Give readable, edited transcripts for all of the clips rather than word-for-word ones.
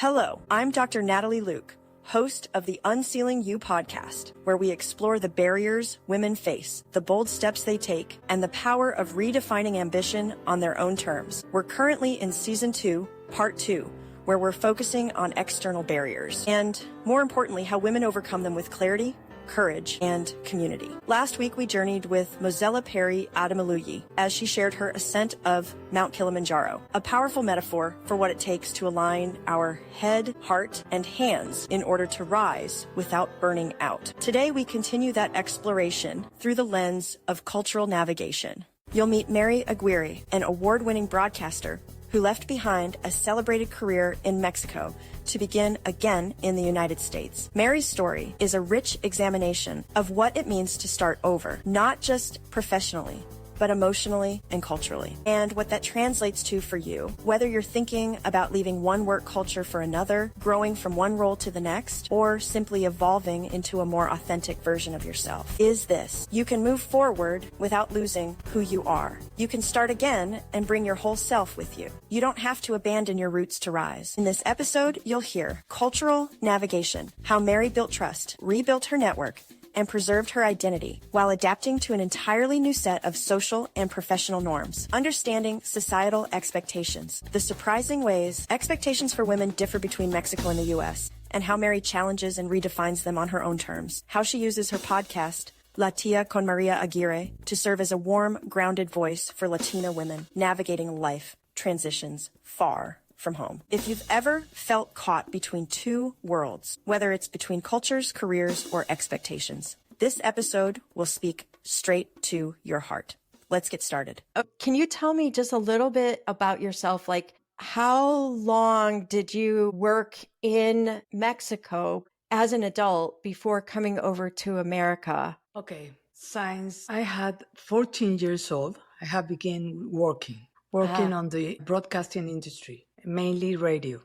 Hello, I'm Dr. Natalie Luke, host of the UnCeiling You podcast, where we explore the barriers women face, the bold steps they take, and the power of redefining ambition on their own terms. We're currently in Season 2, Part 2, where we're focusing on external barriers, and more importantly, how women overcome them with clarity, courage, and community. Last week, we journeyed with Mozella Perry Adamaluyi as she shared her ascent of Mount Kilimanjaro, a powerful metaphor for what it takes to align our head, heart, and hands in order to rise without burning out. Today, we continue that exploration through the lens of cultural navigation. You'll meet Mary Aguirre, an award-winning broadcaster who left behind a celebrated career in Mexico to begin again in the United States. Mary's story is a rich examination of what it means to start over, not just professionally, but emotionally and culturally, and what that translates to for you, whether you're thinking about leaving one work culture for another, growing from one role to the next, or simply evolving into a more authentic version of yourself. Is this: you can move forward without losing who you are. You can start again and bring your whole self with you. You don't have to abandon your roots to rise. In this episode, you'll hear cultural navigation, how Mary built trust, rebuilt her network, and preserved her identity while adapting to an entirely new set of social and professional norms. Understanding societal expectations, the surprising ways expectations for women differ between Mexico and the U.S., and how Mary challenges and redefines them on her own terms. How she uses her podcast, La Tía con Mary Aguirre, to serve as a warm, grounded voice for Latina women navigating life transitions far from home. If you've ever felt caught between two worlds, whether it's between cultures, careers, or expectations, this episode will speak straight to your heart. Let's get started. Can you tell me just a little bit about yourself? Like, how long did you work in Mexico as an adult before coming over to America? Okay, since I had 14 years old, I have begun working on the broadcasting industry, mainly radio.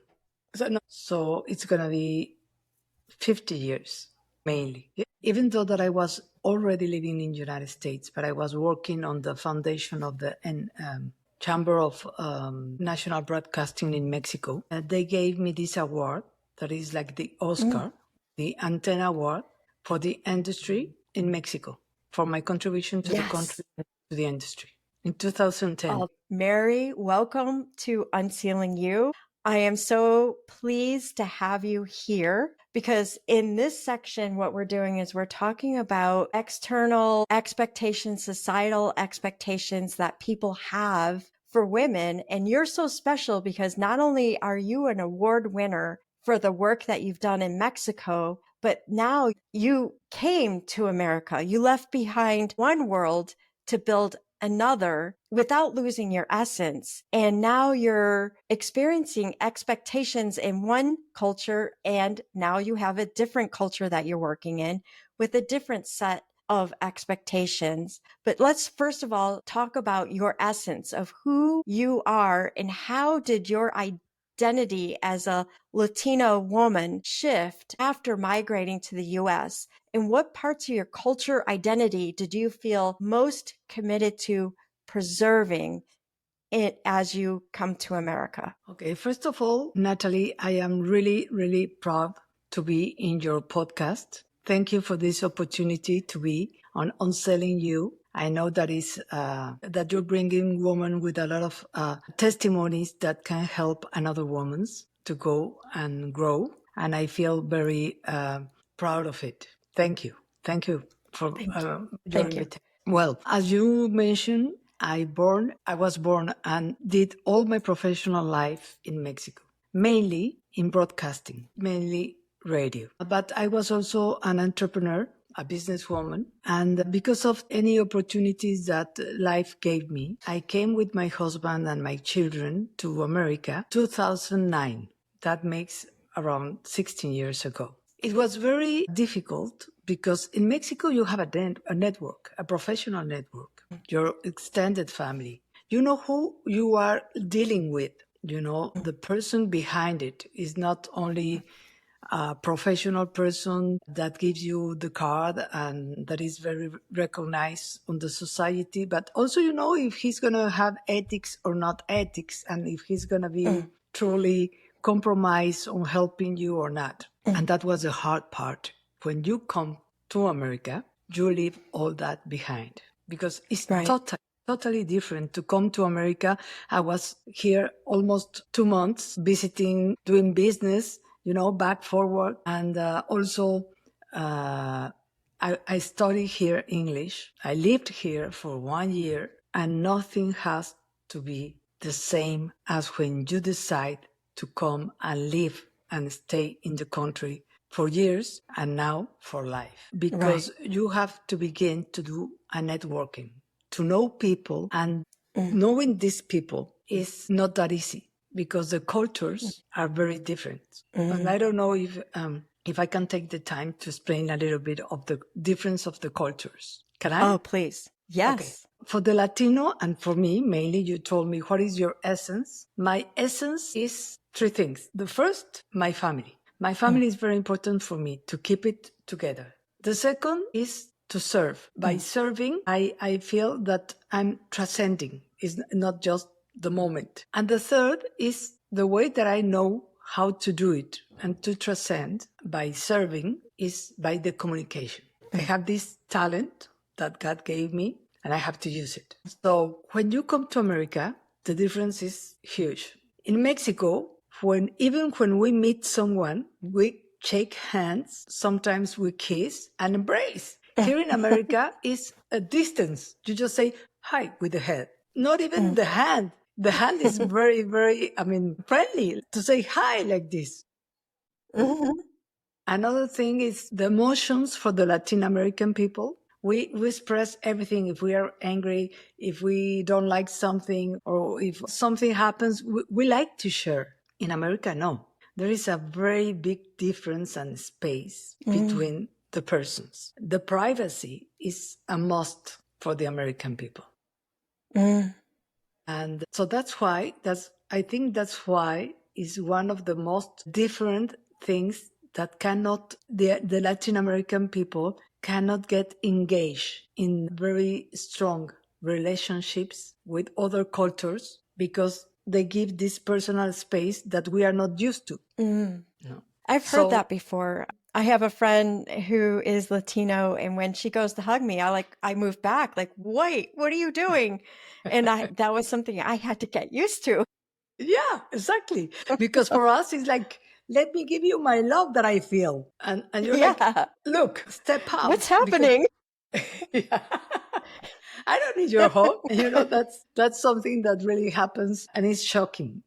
So it's going to be 50 years, mainly. Even though that I was already living in the United States, but I was working on the foundation of the Chamber of National Broadcasting in Mexico. They gave me this award that is like the Oscar, the Antenna Award for the industry in Mexico, for my contribution to the country, to the industry. In 2010. Mary, welcome to UnCeiling You. I am so pleased to have you here because in this section, what we're doing is we're talking about external expectations, societal expectations that people have for women. And you're so special because not only are you an award winner for the work that you've done in Mexico, but now you came to America. You left behind one world to build another without losing your essence. And now you're experiencing expectations in one culture, and now you have a different culture that you're working in with a different set of expectations. But let's first of all talk about your essence of who you are and how did your identity as a Latina woman shift after migrating to the US? And what parts of your culture identity did you feel most committed to preserving it as you come to America? Okay, first of all, Natalie, I am really, really proud to be in your podcast. Thank you for this opportunity to be on UnCeiling You. I know that is that you're bringing women with a lot of testimonies that can help another woman to go and grow. And I feel very proud of it. Thank you. Thank you for your invitation. Well, as you mentioned, I was born and did all my professional life in Mexico, mainly in broadcasting, mainly radio. But I was also an entrepreneur, a businesswoman. And because of any opportunities that life gave me, I came with my husband and my children to America 2009. That makes around 16 years ago. It was very difficult because in Mexico you have a network, a professional network, your extended family. You know who you are dealing with. You know, the person behind it is not only a professional person that gives you the card and that is very recognized on the society, but also, you know, if he's going to have ethics or not ethics, and if he's going to be truly compromise on helping you or not. And that was the hard part. When you come to America, you leave all that behind because it's totally different to come to America. I was here almost 2 months visiting, doing business, back forward. And also, I studied here English. I lived here for 1 year, and nothing has to be the same as when you decide to come and live and stay in the country for years and now for life. Because you have to begin to do a networking, to know people, and knowing these people is not that easy because the cultures are very different. And I don't know if I can take the time to explain a little bit of the difference of the cultures. Can I? Oh, please. Yes. Okay. For the Latino and for me, mainly, you told me, what is your essence? My essence is 3 things. The first, my family. My family is very important for me to keep it together. The second is to serve. By serving, I feel that I'm transcending. It's not just the moment. And the third is the way that I know how to do it and to transcend by serving is by the communication. I have this talent that God gave me, and I have to use it. So when you come to America, the difference is huge. In Mexico, even when we meet someone, we shake hands, sometimes we kiss and embrace. Here in America, it's a distance. You just say hi with the head, not even the hand. The hand is very, very, friendly to say hi like this. Another thing is the emotions for the Latin American people. We express everything. If we are angry, if we don't like something, or if something happens, we like to share. In America, no. There is a very big difference and space between the persons. The privacy is a must for the American people. And so I think that's why is one of the most different things that the Latin American people cannot get engaged in very strong relationships with other cultures because they give this personal space that we are not used to. No. I've heard that before. I have a friend who is Latino, and when she goes to hug me, I move back, like, wait, what are you doing? And that was something I had to get used to. Yeah, exactly. Because for us, it's like, let me give you my love that I feel. And you're like, look, step up. What's happening? I don't need your hug. That's something that really happens, and it's shocking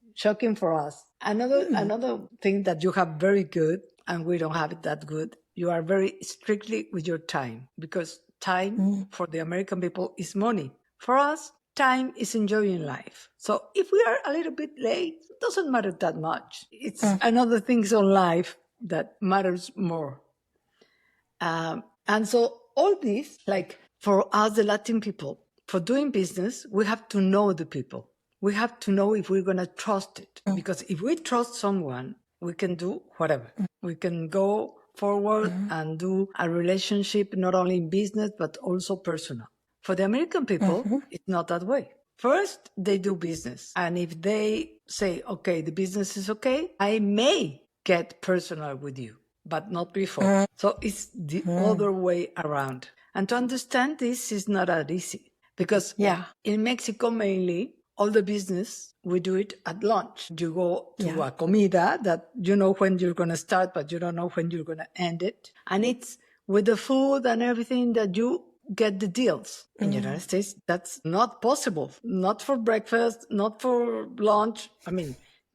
for us. Another thing that you have very good, and we don't have it that good, you are very strictly with your time, because time for the American people is money. For us, time is enjoying life. So if we are a little bit late, it doesn't matter that much. It's another things on life that matters more. And so all this, like for us, the Latin people, for doing business, we have to know the people. We have to know if we're going to trust it. Because if we trust someone, we can do whatever. We can go forward and do a relationship, not only in business, but also personal. For the American people, it's not that way. First, they do business. And if they say, okay, the business is okay, I may get personal with you, but not before. So it's the other way around. And to understand this is not that easy. Because in Mexico, mainly, all the business, we do it at lunch. You go to a comida that you know when you're going to start, but you don't know when you're going to end it. And it's with the food and everything that you get the deals. In the United States, that's not possible. Not for breakfast, not for lunch.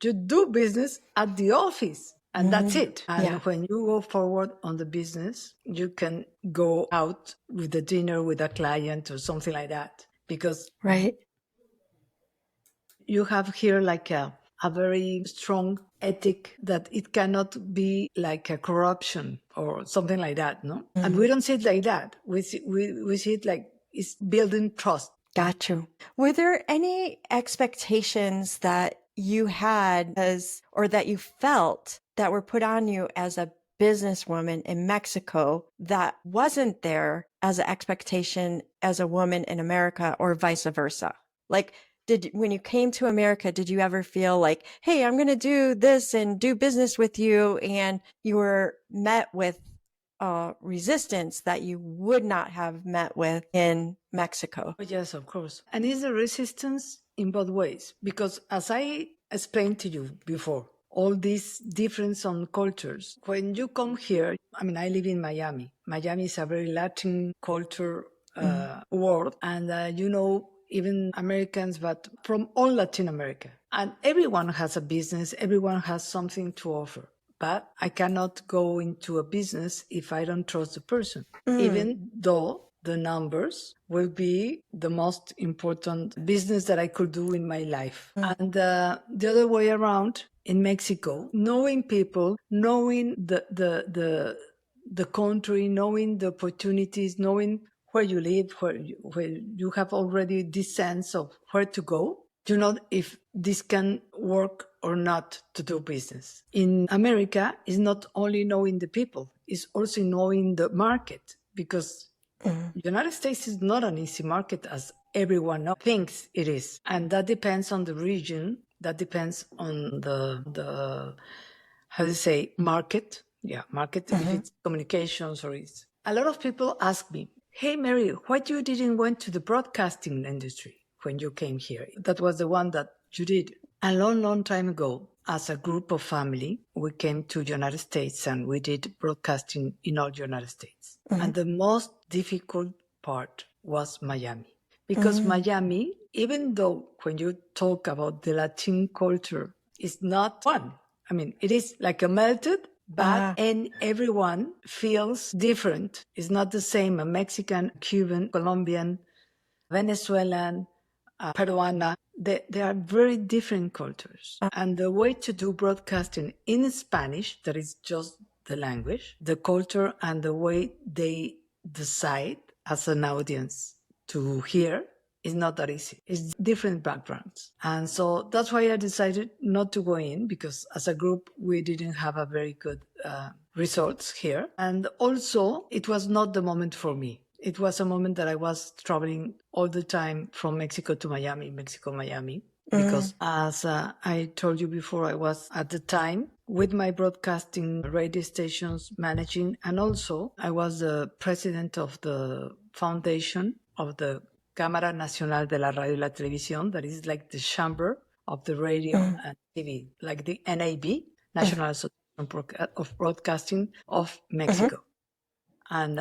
You do business at the office. And that's it. And when you go forward on the business, you can go out with a dinner with a client or something like that. Because you have here like a very strong ethic that it cannot be like a corruption or something like that, no? And we don't see it like that. We see it like it's building trust. Got you. Were there any expectations that you had or that you felt that were put on you as a businesswoman in Mexico that wasn't there as an expectation as a woman in America, or vice versa? Like, when you came to America, did you ever feel like, hey, I'm going to do this and do business with you, and you were met with resistance that you would not have met with in Mexico? Oh, yes, of course. And it's a resistance in both ways, because as I explained to you before, all these difference on cultures. When you come here, I mean, I live in Miami. Miami is a very Latin culture world, and even Americans, but from all Latin America. And everyone has a business, everyone has something to offer. But I cannot go into a business if I don't trust the person, even though the numbers will be the most important business that I could do in my life. And the other way around, in Mexico, knowing people, knowing the country, knowing the opportunities, knowing where you live, where you have already this sense of where to go, you know if this can work or not to do business. In America, it's not only knowing the people, it's also knowing the market, because the United States is not an easy market as everyone thinks it is. And that depends on the region, that depends on the how do you say, market. Yeah, market, if it's communications or it's... A lot of people ask me, hey, Mary, why you didn't went to the broadcasting industry when you came here? That was the one that you did. A long, long time ago, as a group of family, we came to United States and we did broadcasting in all United States. And the most difficult part was Miami. Because Miami, even though when you talk about the Latin culture, it's not one. I mean, it is like a melted, but and everyone feels different. It's not the same. A Mexican, Cuban, Colombian, Venezuelan, Peruana, they are very different cultures. And the way to do broadcasting in Spanish, that is just the language, the culture and the way they decide as an audience to hear is not that easy. It's different backgrounds. And so that's why I decided not to go in, because as a group, we didn't have a very good results here. And also, it was not the moment for me. It was a moment that I was traveling all the time from Mexico to Miami, Mexico, Miami, because as I told you before, I was at the time with my broadcasting radio stations managing, and also I was the president of the foundation of the Cámara Nacional de la Radio y la Televisión, that is like the chamber of the radio and TV, like the NAB, National Association of Broadcasting of Mexico. And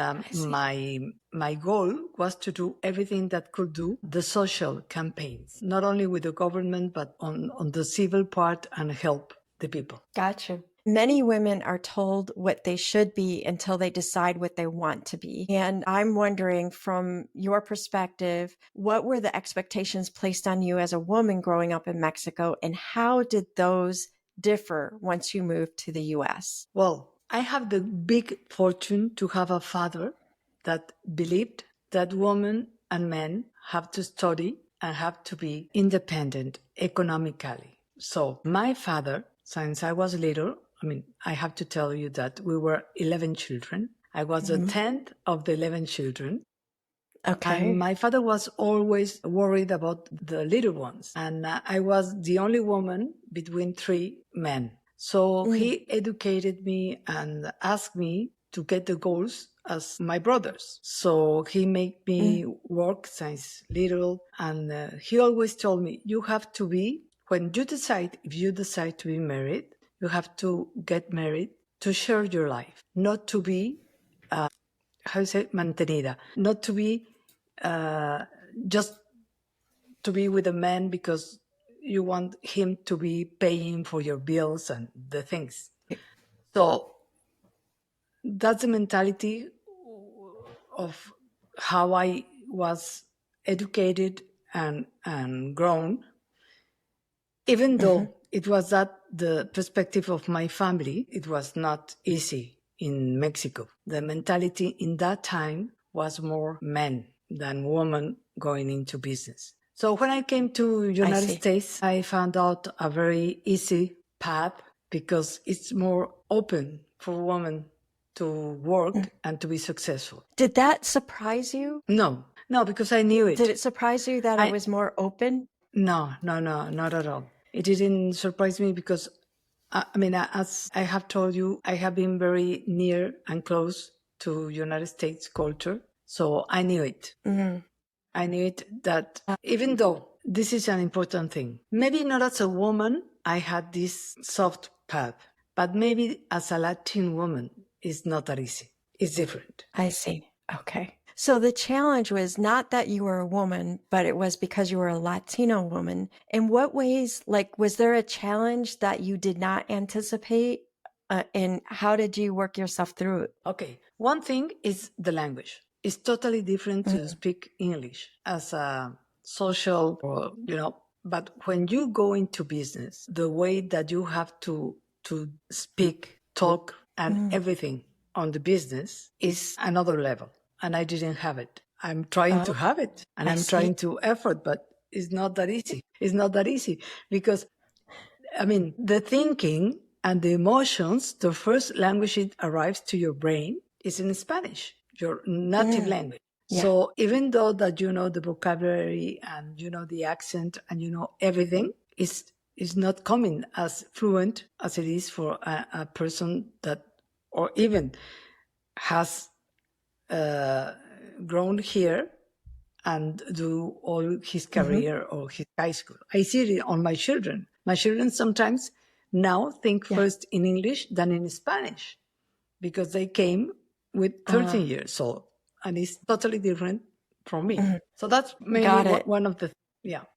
my goal was to do everything that could do the social campaigns, not only with the government, but on the civil part, and help the people. Gotcha. Many women are told what they should be until they decide what they want to be. And I'm wondering, from your perspective, what were the expectations placed on you as a woman growing up in Mexico, and how did those differ once you moved to the US? Well, I have the big fortune to have a father that believed that women and men have to study and have to be independent economically. So my father, since I was little, I mean, I have to tell you that we were 11 children. I was the 10th of the 11 children. Okay. And my father was always worried about the little ones. And I was the only woman between 3 men. So he educated me and asked me to get the goals as my brothers. So he made me work since little. And he always told me, you have to be, when you decide, if you decide to be married, you have to get married to share your life, not to be, how you say, mantenida, not to be just to be with a man because you want him to be paying for your bills and the things. So that's the mentality of how I was educated and grown, even though it was that the perspective of my family. It was not easy in Mexico. The mentality in that time was more men than women going into business. So when I came to United States, I found out a very easy path because it's more open for women to work and to be successful. Did that surprise you? No, because I knew it. Did it surprise you that it was more open? No, not at all. It didn't surprise me because, as I have told you, I have been very near and close to United States culture. So I knew it. Mm-hmm. I knew it that even though this is an important thing, maybe not as a woman, I had this soft path, but maybe as a Latin woman, it's not that easy. It's different. I see. Okay. So the challenge was not that you were a woman, but it was because you were a Latino woman. In what ways, like, was there a challenge that you did not anticipate? And how did you work yourself through it? Okay. One thing is the language. It's totally different to speak English as a social, or, but when you go into business, the way that you have to speak, talk, and everything on the business is another level. And I didn't have it. I'm trying to have it, and I'm trying to effort, but it's not that easy. It's not that easy because, the thinking and the emotions, the first language it arrives to your brain is in Spanish, your native language. Yeah. So even though that you know the vocabulary and you know the accent and you know everything, is not coming as fluent as it is for a person that, or even has grown here and do all his career or his high school. I see it on my children. My children sometimes now think first in English than in Spanish because they came with 13 years old, and it's totally different from me. So that's mainly one of the,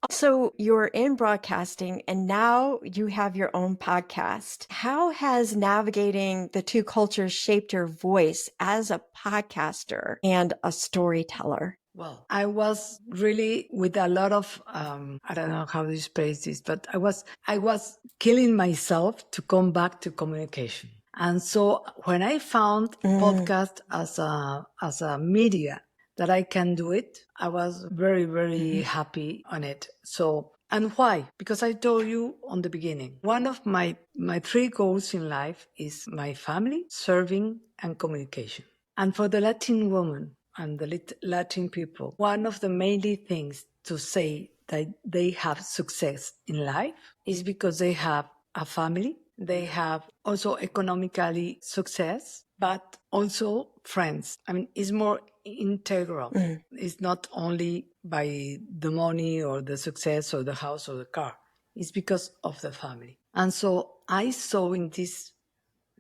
So you're in broadcasting and now you have your own podcast. How has navigating the two cultures shaped your voice as a podcaster and a storyteller? Well, I was really with a lot of, I don't know how to phrase this, but I was killing myself to come back to communication. And so when I found podcast as a media that I can do it, I was very, very happy on it. So, and why? Because I told you on the beginning, one of my 3 goals in life is my family, serving, and communication. And for the Latin woman and the Latin people, one of the mainly things to say that they have success in life is because they have a family, they have also economically success, but also friends. It's more integral. It's not only by the money or the success or the house or the car. It's because of the family. And so I saw in these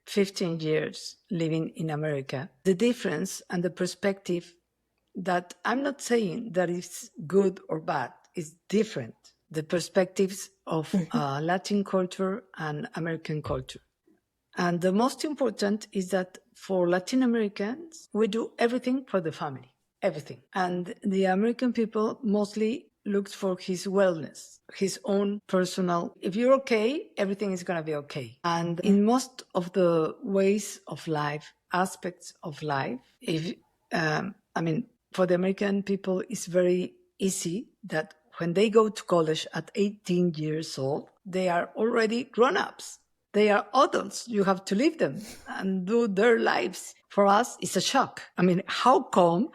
15 years living in America, the difference and the perspective that I'm not saying that it's good or bad, it's different. The perspectives of Latin culture and American culture. And the most important is that for Latin Americans, we do everything for the family, everything. And the American people mostly looks for his wellness, his own personal, if you're okay, everything is going to be okay. And in most of the ways of life, aspects of life, for the American people, it's very easy that when they go to college at 18 years old, they are already grown-ups. They are adults. You have to leave them and do their lives. For us, it's a shock. How come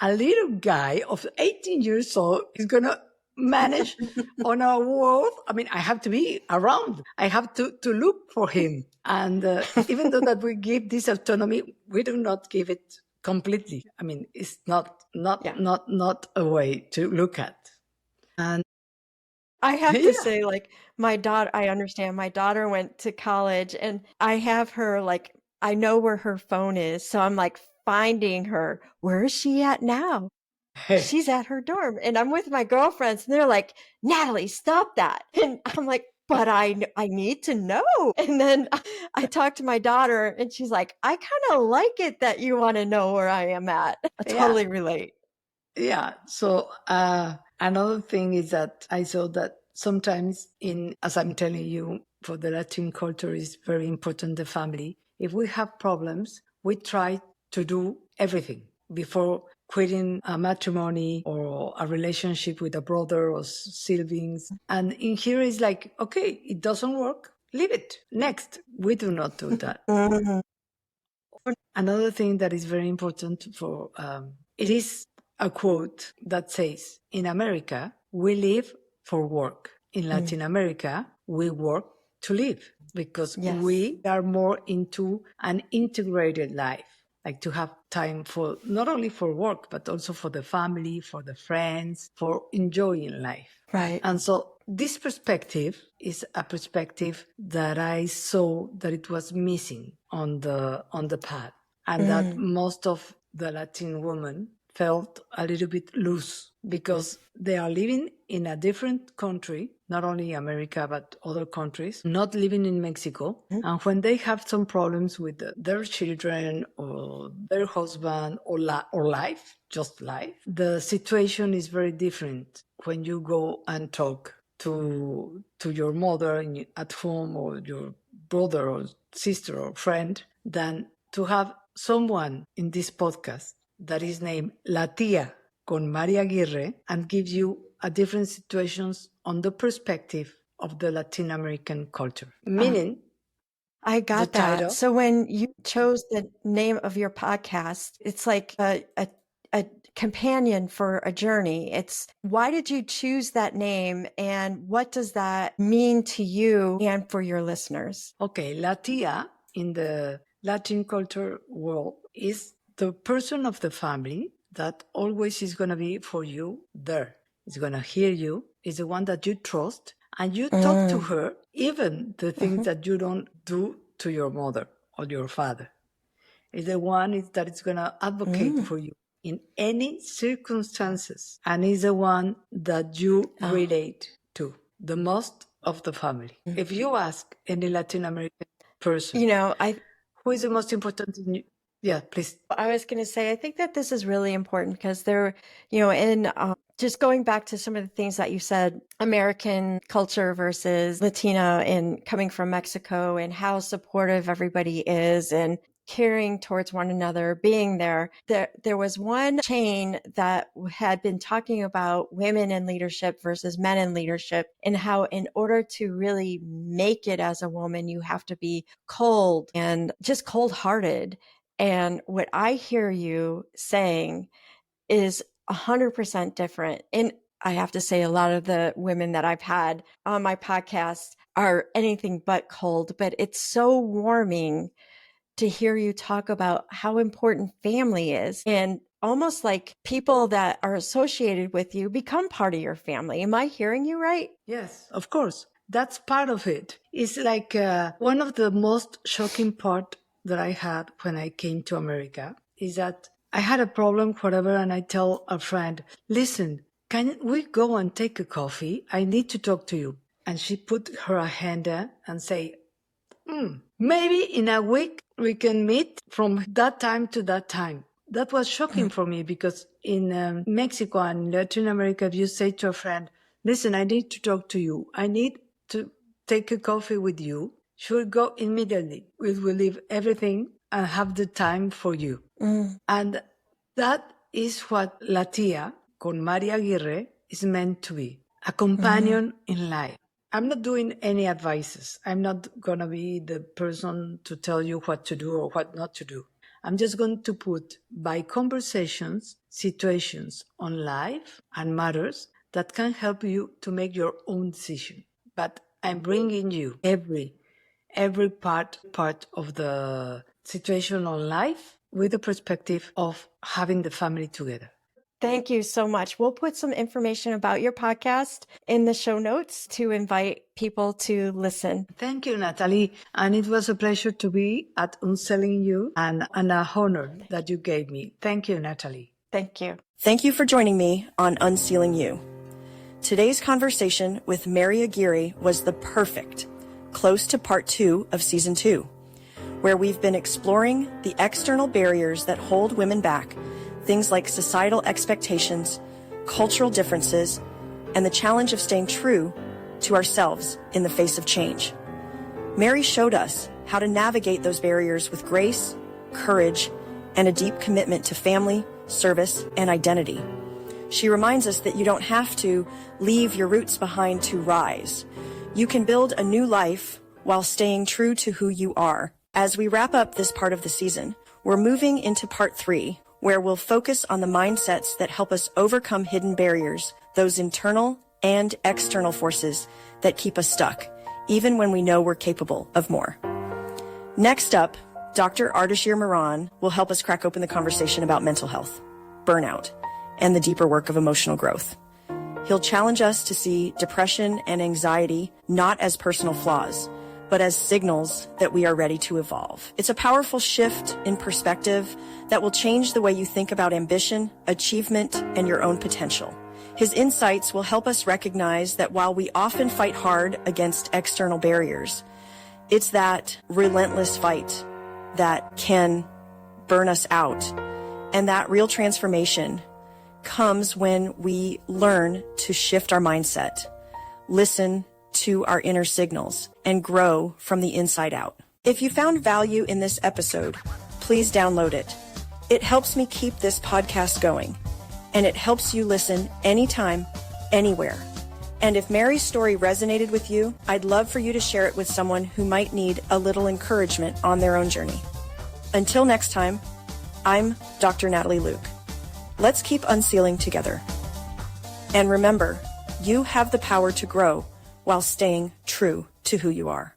a little guy of 18 years old is going to manage on a world? I have to be around. I have to look for him. And even though that we give this autonomy, we do not give it completely. It's not a way to look at. And I have to say, my daughter, I understand my daughter went to college and I have her, I know where her phone is. So I'm finding her. Where is she at now? She's at her dorm and I'm with my girlfriends and they're like, Natalie, stop that. And I'm like, but I need to know. And then I talked to my daughter and she's like, I kind of like it that you want to know where I am at. I totally relate. Yeah. So another thing is that I saw that sometimes as I'm telling you, for the Latin culture is very important, the family. If we have problems, we try to do everything before quitting a matrimony or a relationship with a brother or siblings. And in here is okay, it doesn't work, leave it. Next. We do not do that. Another thing that is very important it is a quote that says, in America, we live for work. In Latin America, we work to live because we are more into an integrated life, like to have time for not only for work, but also for the family, for the friends, for enjoying life. Right. And so this perspective is a perspective that I saw that it was missing on the path, and that most of the Latin women felt a little bit loose because they are living in a different country, not only America, but other countries, not living in Mexico. And when they have some problems with their children or their husband or life, just life, the situation is very different when you go and talk to your mother at home or your brother or sister or friend than to have someone in this podcast that is named La Tía con Mary Aguirre and gives you a different situations on the perspective of the Latin American culture. Meaning, I got that. Title. So when you chose the name of your podcast, it's like a companion for a journey. It's why did you choose that name and what does that mean to you and for your listeners? Okay, La Tía in the Latin culture world is the person of the family that always is going to be for you there. It's going to hear you. It's the one that you trust. And you talk to her, even the things that you don't do to your mother or your father. It's the one that is going to advocate for you in any circumstances. And is the one that you relate to the most of the family. If you ask any Latin American person, who is the most important in you? Yeah, please. I was going to say, I think that this is really important because they're, in just going back to some of the things that you said, American culture versus Latina and coming from Mexico and how supportive everybody is and caring towards one another, being there. There was one chain that had been talking about women in leadership versus men in leadership and how in order to really make it as a woman, you have to be cold and just cold-hearted. And what I hear you saying is 100% different. And I have to say a lot of the women that I've had on my podcast are anything but cold, but it's so warming to hear you talk about how important family is and almost like people that are associated with you become part of your family. Am I hearing you right? Yes, of course. That's part of it. It's like one of the most shocking part that I had when I came to America is that I had a problem, whatever, and I tell a friend, listen, can we go and take a coffee? I need to talk to you. And she put her agenda and say, maybe in a week we can meet from that time to that time. That was shocking for me because in Mexico and Latin America, if you say to a friend, listen, I need to talk to you. I need to take a coffee with you. She will go immediately. We will leave everything and have the time for you. And that is what La Tía con Mary Aguirre is meant to be, a companion in life. I'm not doing any advices. I'm not going to be the person to tell you what to do or what not to do. I'm just going to put by conversations, situations on life and matters that can help you to make your own decision. But I'm bringing you every part of the situation on life with the perspective of having the family together. Thank you so much. We'll put some information about your podcast in the show notes to invite people to listen. Thank you, Natalie. And it was a pleasure to be at UnCeiling You and an honor that you gave me. Thank you, Natalie. Thank you. Thank you for joining me on UnCeiling You. Today's conversation with Mary Aguirre was the perfect close to part 2 of season 2, where we've been exploring the external barriers that hold women back, things like societal expectations, cultural differences, and the challenge of staying true to ourselves in the face of change. Mary showed us how to navigate those barriers with grace, courage, and a deep commitment to family, service, and identity. She reminds us that you don't have to leave your roots behind to rise. You can build a new life while staying true to who you are. As we wrap up this part of the season, we're moving into part 3, where we'll focus on the mindsets that help us overcome hidden barriers, those internal and external forces that keep us stuck, even when we know we're capable of more. Next up, Dr. Ardashir Moran will help us crack open the conversation about mental health, burnout, and the deeper work of emotional growth. He'll challenge us to see depression and anxiety not as personal flaws, but as signals that we are ready to evolve. It's a powerful shift in perspective that will change the way you think about ambition, achievement, and your own potential. His insights will help us recognize that while we often fight hard against external barriers, it's that relentless fight that can burn us out. And that real transformation comes when we learn to shift our mindset, listen to our inner signals, and grow from the inside out. If you found value in this episode, please download it. It helps me keep this podcast going, and it helps you listen anytime, anywhere. And if Mary's story resonated with you, I'd love for you to share it with someone who might need a little encouragement on their own journey. Until next time, I'm Dr. Natalie Luke. Let's keep unsealing together. And remember, you have the power to grow while staying true to who you are.